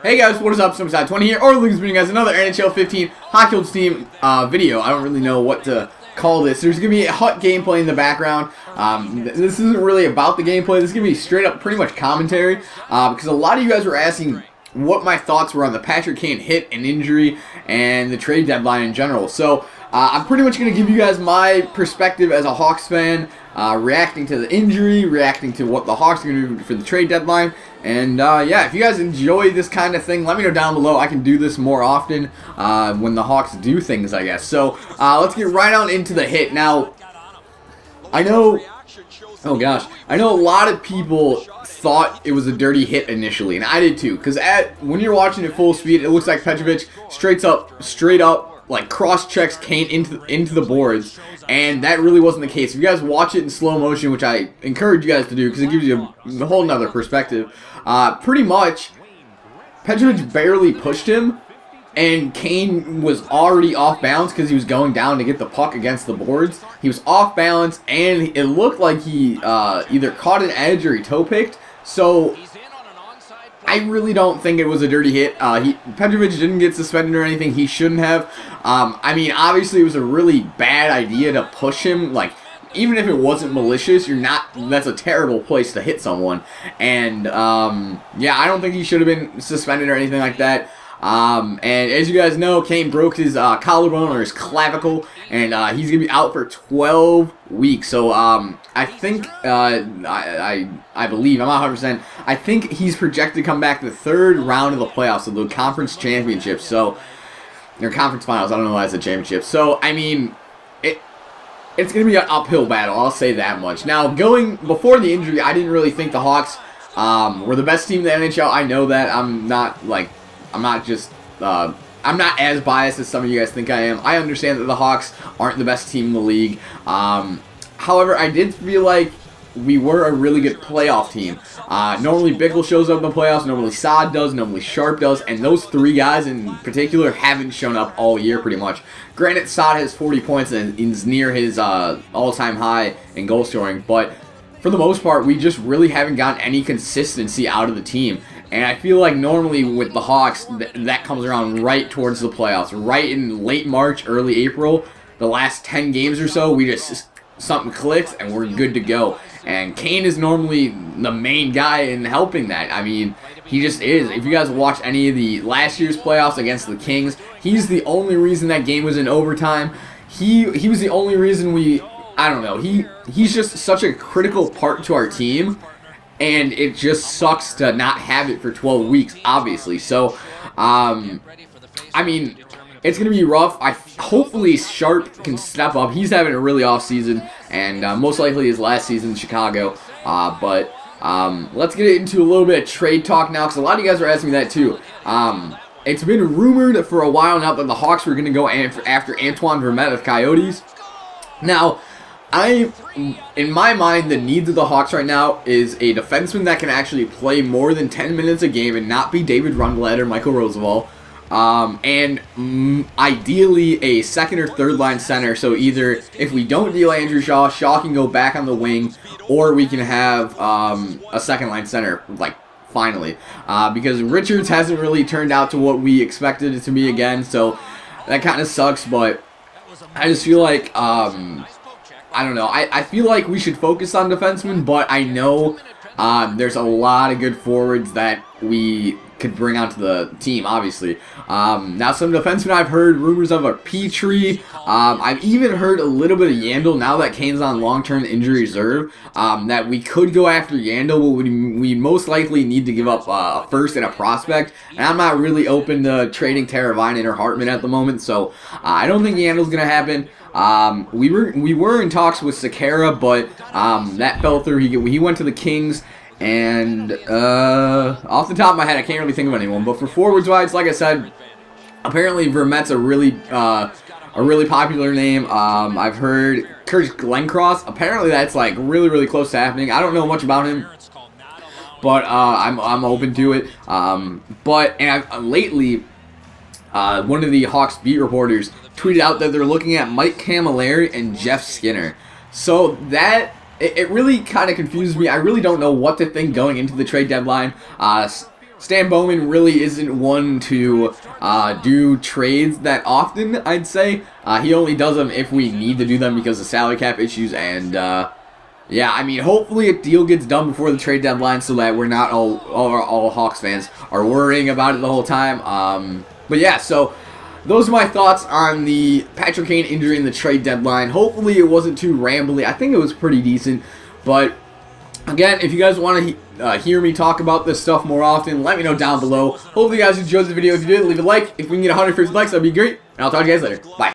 Hey guys, what is up? Summerside20 here, or Lucas bringing you guys another NHL 15 Hockey Ultimate Team video. I don't really know what to call this. There's going to be a hot gameplay in the background. This isn't really about the gameplay. This is going to be straight up pretty much commentary, because a lot of you guys were asking what my thoughts were on the Patrick Kane hit and injury and the trade deadline in general. So I'm pretty much going to give you guys my perspective as a Hawks fan, reacting to the injury, reacting to what the Hawks are going to do for the trade deadline. And yeah, if you guys enjoy this kind of thing, let me know down below. I can do this more often when the Hawks do things, I guess. So let's get right on into the hit. Now, I know, oh gosh, I know a lot of people thought it was a dirty hit initially, and I did too. Because when you're watching it full speed, it looks like Petrovic straight up like cross-checks Kane into the boards, and that really wasn't the case. If you guys watch it in slow motion, which I encourage you guys to do because it gives you a whole nother perspective, pretty much Petrovic barely pushed him, and Kane was already off balance because he was going down to get the puck against the boards. He was off balance, and it looked like he either caught an edge or he toe-picked. So I really don't think it was a dirty hit. Petrovic didn't get suspended or anything. He shouldn't have. I mean, obviously it was a really bad idea to push him. Like, even if it wasn't malicious, that's a terrible place to hit someone. And yeah, I don't think he should have been suspended or anything like that. And as you guys know, Kane broke his collarbone or his clavicle, and he's gonna be out for 12 weeks. So I think I believe, I'm not 100%. I think he's projected to come back the third round of the playoffs of the conference championships. So, or conference finals. I don't know why it's a championship. So I mean, it's gonna be an uphill battle. I'll say that much. Now, before the injury, I didn't really think the Hawks were the best team in the NHL. I know that. I'm not as biased as some of you guys think I am. I understand that the Hawks aren't the best team in the league. However, I did feel like we were a really good playoff team. Normally Bickle shows up in the playoffs, normally Saad does, normally Sharp does, and those three guys in particular haven't shown up all year pretty much. Granted, Saad has 40 points and is near his all-time high in goal scoring, but for the most part, we just really haven't gotten any consistency out of the team. And I feel like normally with the Hawks, that comes around right towards the playoffs. Right in late March, early April, the last 10 games or so, something clicks and we're good to go. And Kane is normally the main guy in helping that. I mean, he just is. If you guys watch any of the last year's playoffs against the Kings, he's the only reason that game was in overtime. He was the only reason I don't know. He's just such a critical part to our team. And it just sucks to not have it for 12 weeks, obviously. So, I mean, it's going to be rough. Hopefully Sharp can step up. He's having a really off season, and most likely his last season in Chicago. But let's get into a little bit of trade talk now, because a lot of you guys are asking me that too. It's been rumored for a while now that the Hawks were going to go after Antoine Vermette of Coyotes. Now, in my mind, the needs of the Hawks right now is a defenseman that can actually play more than 10 minutes a game and not be David Rundblad or Michael Roosevelt. And ideally a second or third line center. So either if we don't deal Andrew Shaw, Shaw can go back on the wing, or we can have a second line center, like, finally. Because Richards hasn't really turned out to what we expected it to be again, so that kind of sucks. But I just feel like I don't know. I feel like we should focus on defensemen, but I know there's a lot of good forwards that we could bring onto the team, obviously. Now, some defensemen I've heard rumors of are Petrie. I've even heard a little bit of Yandel now that Kane's on long-term injury reserve, that we could go after Yandel, but we most likely need to give up a first and a prospect. And I'm not really open to trading Teravainen or Hartman at the moment, so I don't think Yandel's going to happen. We were in talks with Sekera, but that fell through. He went to the Kings, and off the top of my head, I can't really think of anyone. But for forwards wise, like I said, apparently Vermette's a really popular name. I've heard Kurt Glencross. Apparently that's like really close to happening. I don't know much about him, but I'm open to it. Lately, one of the Hawks beat reporters tweeted out that they're looking at Mike Camilleri and Jeff Skinner. So it really kind of confuses me. I really don't know what to think going into the trade deadline. Stan Bowman really isn't one to do trades that often, I'd say. He only does them if we need to do them because of salary cap issues, and yeah, I mean, hopefully a deal gets done before the trade deadline so that we're not all Hawks fans are worrying about it the whole time. But yeah, so those are my thoughts on the Patrick Kane injury in the trade deadline. Hopefully it wasn't too rambly. I think it was pretty decent, but again, if you guys want to hear me talk about this stuff more often, let me know down below. Hopefully you guys enjoyed the video. If you did, leave a like. If we can get 150 likes, that'd be great. And I'll talk to you guys later. Bye.